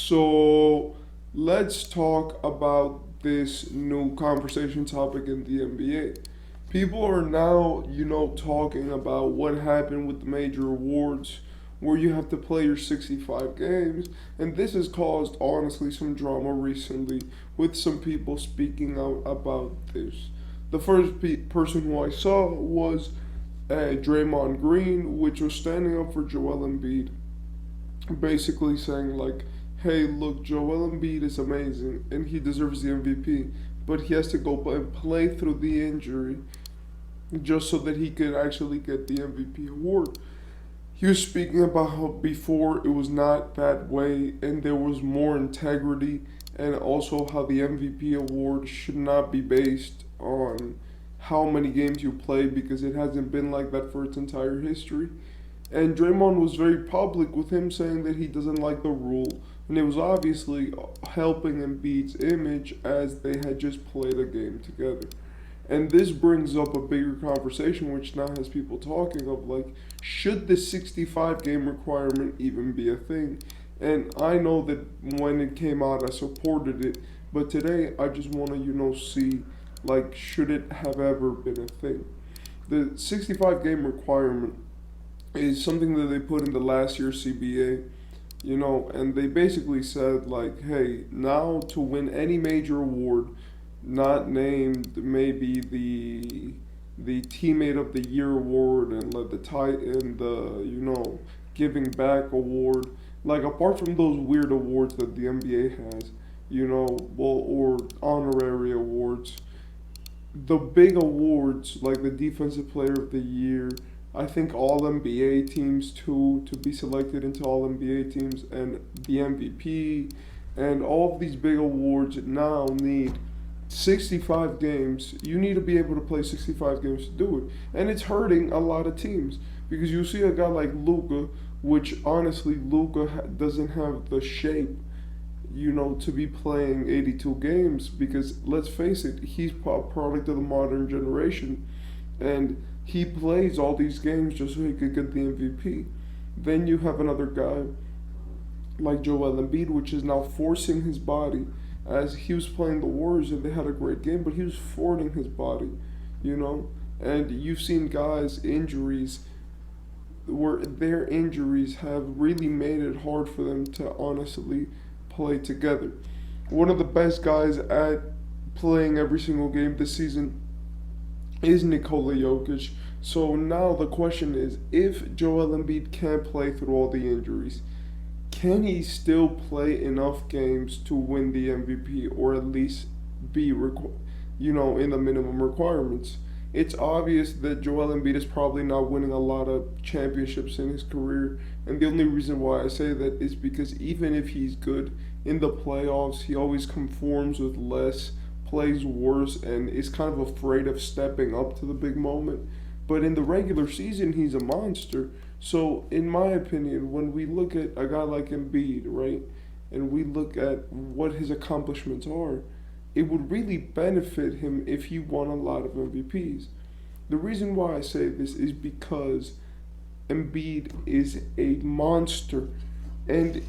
So let's talk about this new conversation topic in the NBA. People are now, talking about what happened with the major awards where you have to play your 65 games. And this has caused, honestly, some drama recently with some people speaking out about this. The first person who I saw was Draymond Green, which was standing up for Joel Embiid, basically saying like, "Hey, look, Joel Embiid is amazing and he deserves the MVP, but he has to go and play through the injury just so that he could actually get the MVP award." He was speaking about how before it was not that way and there was more integrity, and also how the MVP award should not be based on how many games you play because it hasn't been like that for its entire history. And Draymond was very public with him saying that he doesn't like the rule, and it was obviously helping Embiid's image as they had just played a game together. And this brings up a bigger conversation, which now has people talking of like, should the 65 game requirement even be a thing? And I know that when it came out, I supported it, but today I just want to, see like, should it have ever been a thing? The 65 game requirement is something that they put in the last year's CBA, and they basically said like, hey, now to win any major award, not named maybe the teammate of the year award and like the tight and the giving back award, like apart from those weird awards that the NBA has, or honorary awards, the big awards like the defensive player of the year, I think all NBA teams too to be selected into all NBA teams, and the MVP, and all of these big awards now need 65 games. You need to be able to play 65 games to do it. And it's hurting a lot of teams because you see a guy like Luka, which honestly Luka doesn't have the shape, to be playing 82 games because let's face it, he's a product of the modern generation, and he plays all these games just so he could get the MVP. Then you have another guy like Joel Embiid, which is now forcing his body, as he was playing the Warriors and they had a great game, but he was forcing his body, And you've seen guys' injuries where their injuries have really made it hard for them to honestly play together. One of the best guys at playing every single game this season is Nikola Jokic. So now the question is, if Joel Embiid can't play through all the injuries, can he still play enough games to win the MVP or at least be, in the minimum requirements? It's obvious that Joel Embiid is probably not winning a lot of championships in his career, and the only reason why I say that is because even if he's good in the playoffs, he always conforms with less, plays worse, and is kind of afraid of stepping up to the big moment. But in the regular season, he's a monster. So, in my opinion, when we look at a guy like Embiid, right, and we look at what his accomplishments are, it would really benefit him if he won a lot of MVPs. The reason why I say this is because Embiid is a monster. And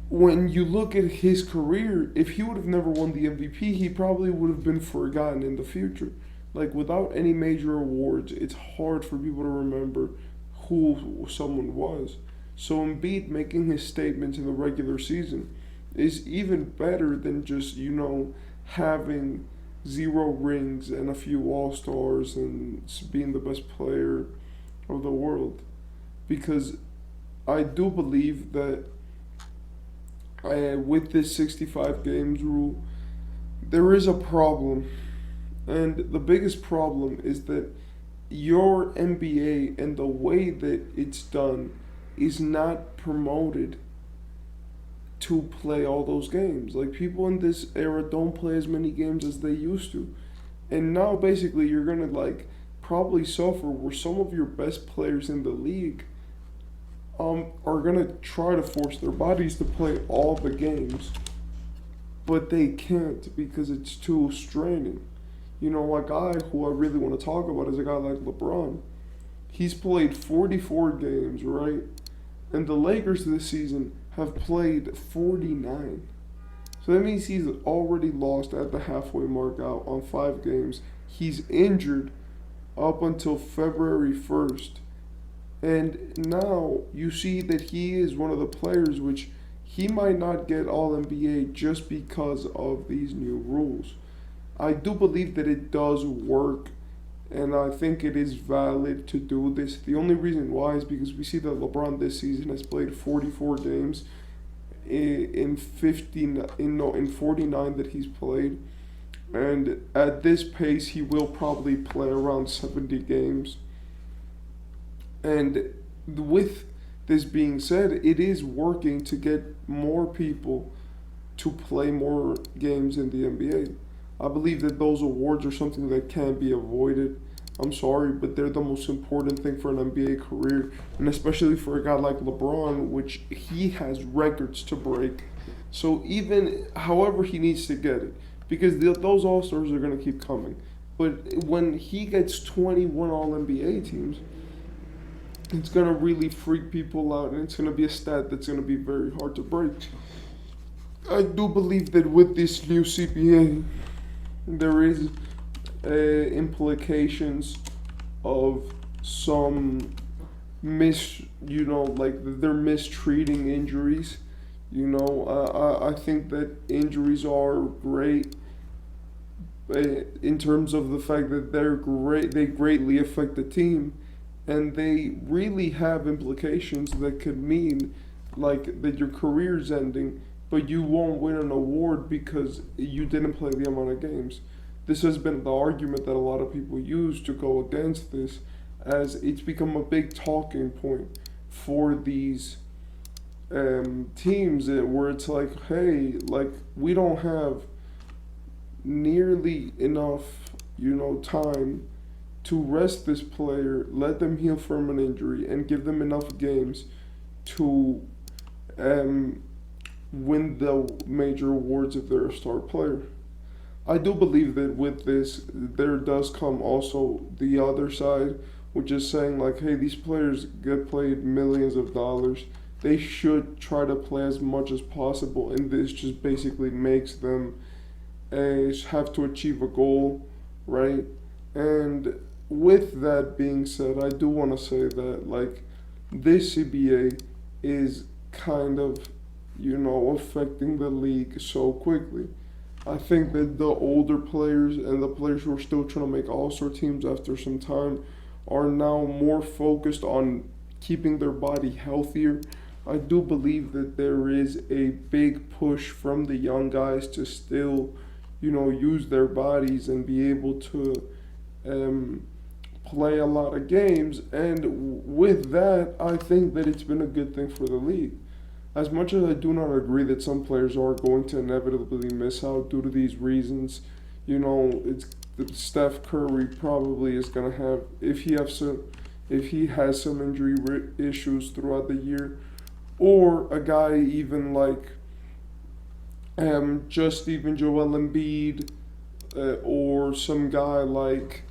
when you look at his career, if he would have never won the MVP, he probably would have been forgotten in the future. Like, without any major awards, it's hard for people to remember who someone was. So Embiid making his statements in the regular season is even better than just, having 0 rings and a few All-Stars and being the best player of the world. Because I do believe that with this 65 games rule, there is a problem. And the biggest problem is that your NBA and the way that it's done is not promoted to play all those games. Like, people in this era don't play as many games as they used to. And now basically you're going to probably suffer where some of your best players in the league are going to try to force their bodies to play all the games, but they can't because it's too straining. A guy who I really want to talk about is a guy like LeBron. He's played 44 games, right? And the Lakers this season have played 49. So that means he's already lost at the halfway mark out on 5 games. He's injured up until February 1st. And now you see that he is one of the players which he might not get All NBA just because of these new rules. I do believe that it does work, and I think it is valid to do this. The only reason why is because we see that LeBron this season has played 44 games in 49 that he's played, and at this pace he will probably play around 70 games. And with this being said, it is working to get more people to play more games in the NBA. I believe that those awards are something that can't be avoided. I'm sorry, but they're the most important thing for an NBA career, and especially for a guy like LeBron, which he has records to break. So even however he needs to get it, because those All Stars are going to keep coming. But when he gets 21 All NBA teams, it's going to really freak people out, and it's going to be a stat that's going to be very hard to break. I do believe that with this new CBA, there is implications of some like they're mistreating injuries. I think that injuries are great in terms of the fact that they greatly affect the team, and they really have implications that could mean like that your career's ending, but you won't win an award because you didn't play the amount of games. This has been the argument that a lot of people use to go against this, as it's become a big talking point for these teams where it's like, hey, like we don't have nearly enough, time to rest this player, let them heal from an injury, and give them enough games to win the major awards if they're a star player. I do believe that with this, there does come also the other side, which is saying like, hey, these players get paid millions of dollars. They should try to play as much as possible, and this just basically makes them have to achieve a goal, right? And with that being said, I do want to say that like this CBA is kind of, affecting the league so quickly. I think that the older players and the players who are still trying to make all-star teams after some time are now more focused on keeping their body healthier. I do believe that there is a big push from the young guys to still, use their bodies and be able to play a lot of games. And with that, I think that it's been a good thing for the league. As much as I do not agree that some players are going to inevitably miss out due to these reasons, it's Steph Curry probably is gonna have if he has some injury issues throughout the year, or a guy even like just even Joel Embiid, or some guy like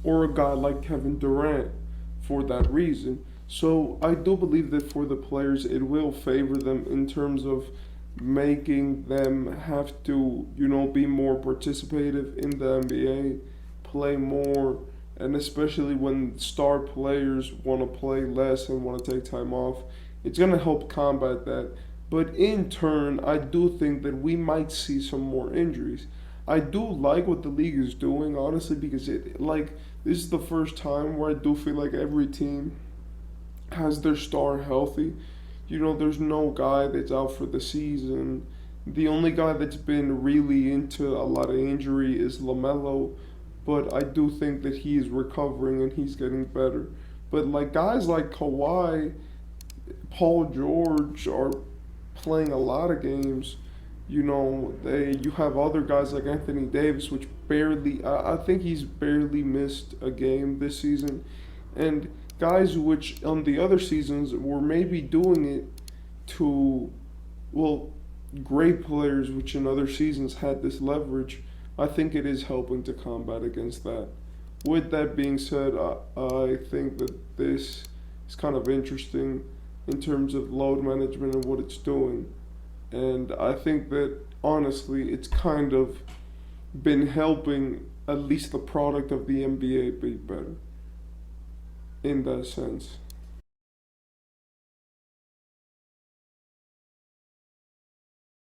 or a guy like Kevin Durant for that reason. So I do believe that for the players, it will favor them in terms of making them have to, be more participative in the NBA, play more, and especially when star players want to play less and want to take time off, it's going to help combat that. But in turn, I do think that we might see some more injuries. I do like what the league is doing, honestly, because this is the first time where I do feel like every team has their star healthy. There's no guy that's out for the season. The only guy that's been really into a lot of injury is LaMelo, but I do think that he is recovering and he's getting better. But like guys like Kawhi, Paul George are playing a lot of games. You have other guys like Anthony Davis, which I think he's barely missed a game this season. And guys which on the other seasons were maybe doing it to, great players which in other seasons had this leverage, I think it is helping to combat against that. With that being said, I think that this is kind of interesting in terms of load management and what it's doing. And I think that honestly, it's kind of been helping at least the product of the NBA be better in that sense.